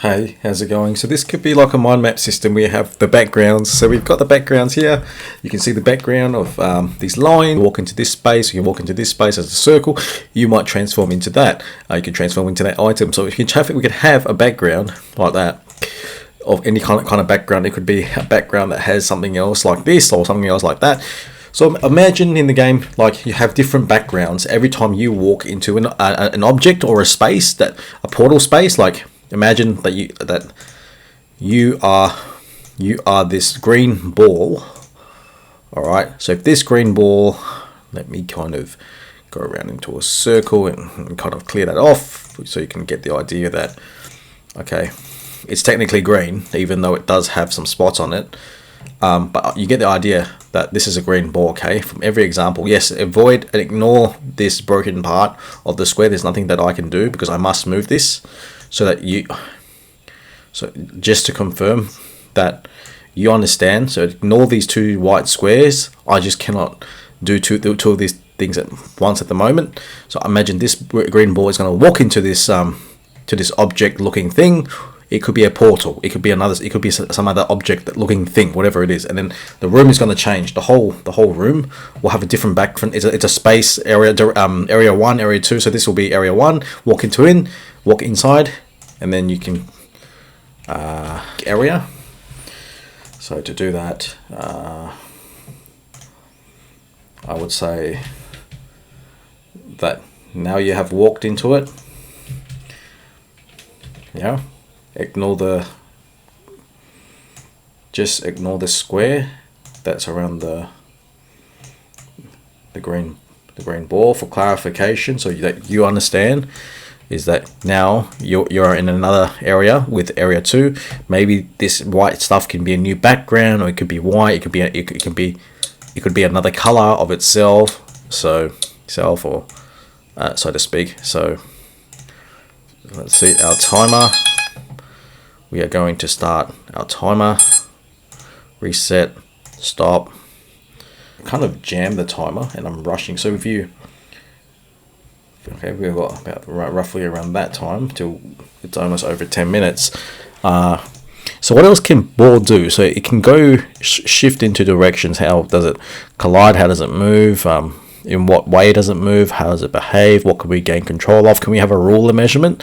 Hey, how's it going? So this could be like a mind map system. We have the backgrounds. So we've got the backgrounds here. You can see the background of these lines. Walk into this space. You can walk into this space as a circle. You might transform into that. You can transform into that item. So if you have, we could have a background like that of any kind of background. It could be a background that has something else like this or something else like that. So imagine in the game, like you have different backgrounds every time you walk into an object or a space, that a portal space. Like imagine that you are this green ball. All right. So if this green ball, let me kind of go around into a circle and kind of clear that off, so you can get the idea that okay, it's technically green, even though it does have some spots on it. But you get the idea that this is a green ball, okay? From every example, yes, avoid and ignore this broken part of the square. There's nothing that I can do because I must move this so that you... So just to confirm that you understand, so ignore these two white squares. I just cannot do two of these things at once at the moment. So imagine this green ball is going to walk into this object looking thing. It could be a portal. It could be another. It could be some other object-looking thing, whatever it is. And then the room is going to change. The whole room will have a different background. It's a space area. Area 1, area 2. So this will be area 1. Walk inside, and then you can area. So to do that, I would say that now you have walked into it. Yeah. Ignore the square that's around the green ball for clarification, so that you understand is that now you're in another area with area 2. Maybe this white stuff can be a new background, or it could be white. It could be another color of itself. So so to speak. So let's see our timer. We are going to start our timer, reset, stop. Kind of jam the timer, and I'm rushing. So if you, okay, we've got about roughly around that time till it's almost over 10 minutes. So what else can ball do? So it can go shift into directions. How does it collide? How does it move? In what way does it move? How does it behave? What can we gain control of? Can we have a ruler measurement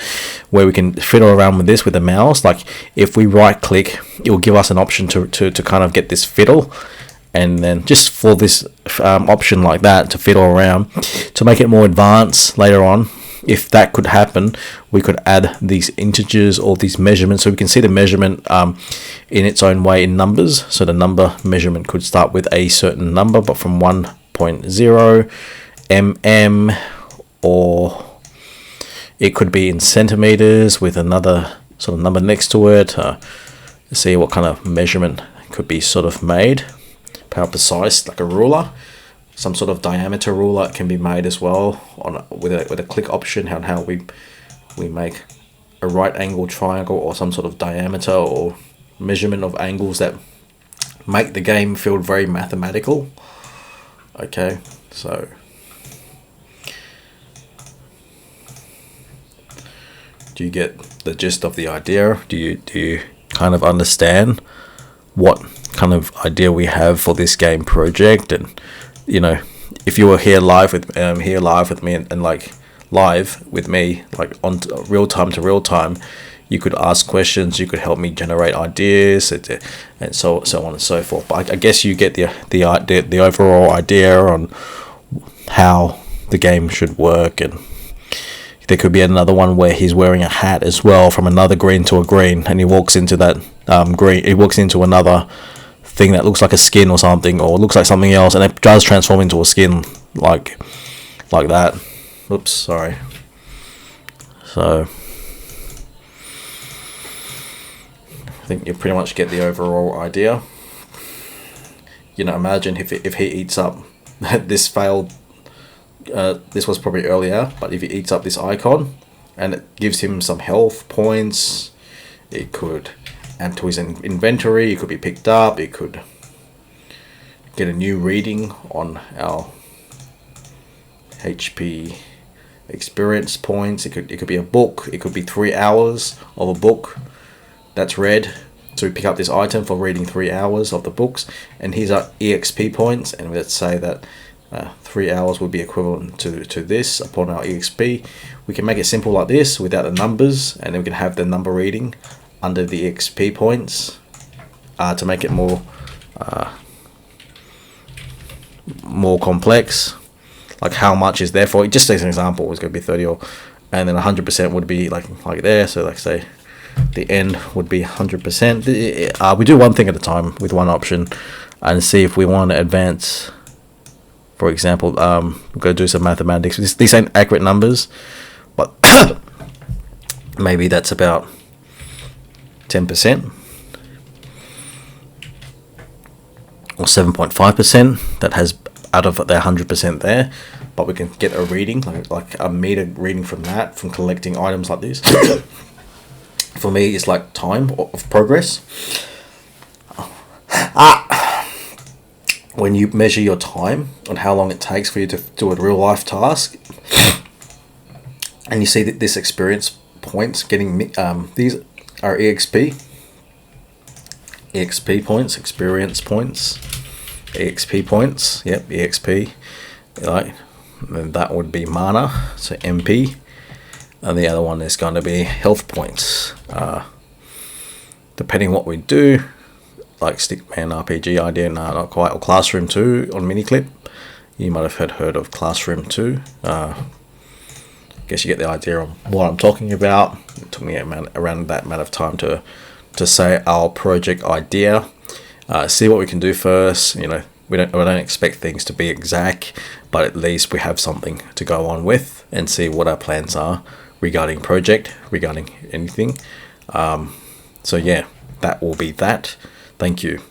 where we can fiddle around with this with the mouse? Like if we right click, it will give us an option to kind of get this fiddle, and then just for this option like that to fiddle around to make it more advanced later on. If that could happen, we could add these integers or these measurements, so we can see the measurement in its own way in numbers. So the number measurement could start with a certain number, but from 1.0 mm, or it could be in centimeters with another sort of number next to it. See what kind of measurement could be sort of made. How precise, like a ruler. Some sort of diameter ruler can be made as well with a click option. How we make a right angle triangle or some sort of diameter or measurement of angles that make the game feel very mathematical. Okay, so do you get the gist of the idea? Do you kind of understand what kind of idea we have for this game project? And you know, if you were here live with me and like live with me, like on real time to real time, you could ask questions, you could help me generate ideas, and so on and so forth. But I guess you get the overall idea on how the game should work. And there could be another one where he's wearing a hat as well, from another green to a green, and he walks into that green. He walks into another thing that looks like a skin or something, or looks like something else, and it does transform into a skin like that. Oops, sorry. So I think you pretty much get the overall idea. You know, imagine if he eats up this failed. This was probably earlier, but if he eats up this icon and it gives him some health points, it could add to his inventory. It could be picked up. It could get a new reading on our HP experience points. It could be a book. It could be 3 hours of a book that's red. So we pick up this item for reading 3 hours of the books, and here's our EXP points, and let's say that 3 hours would be equivalent to this upon our EXP. We can make it simple like this without the numbers, and then we can have the number reading under the EXP points to make it more complex. Like how much is there for it? Just as an example, it's going to be 30, and then 100% would be like there. So like say the end would be 100%. We do one thing at a time with one option and see if we want to advance. For example, we're going to do some mathematics. These ain't accurate numbers, but maybe that's about 10% or 7.5% that has out of the 100% there, but we can get a reading, like a meter reading from that, from collecting items like this. For me, it's like time of progress. When you measure your time on how long it takes for you to do a real life task, and you see that this experience points getting these are EXP points, experience points, EXP points. Yep, EXP. Right, and that would be mana, so MP, and the other one is going to be health points. Depending what we do, like Stickman RPG idea, no, not quite, or Classroom 2 on Miniclip. You might have heard of Classroom 2. Guess you get the idea of what I'm talking about. It took me around that amount of time to say our project idea. See what we can do first. You know, we don't expect things to be exact, but at least we have something to go on with and see what our plans are regarding project, regarding anything. So yeah, that will be that. Thank you.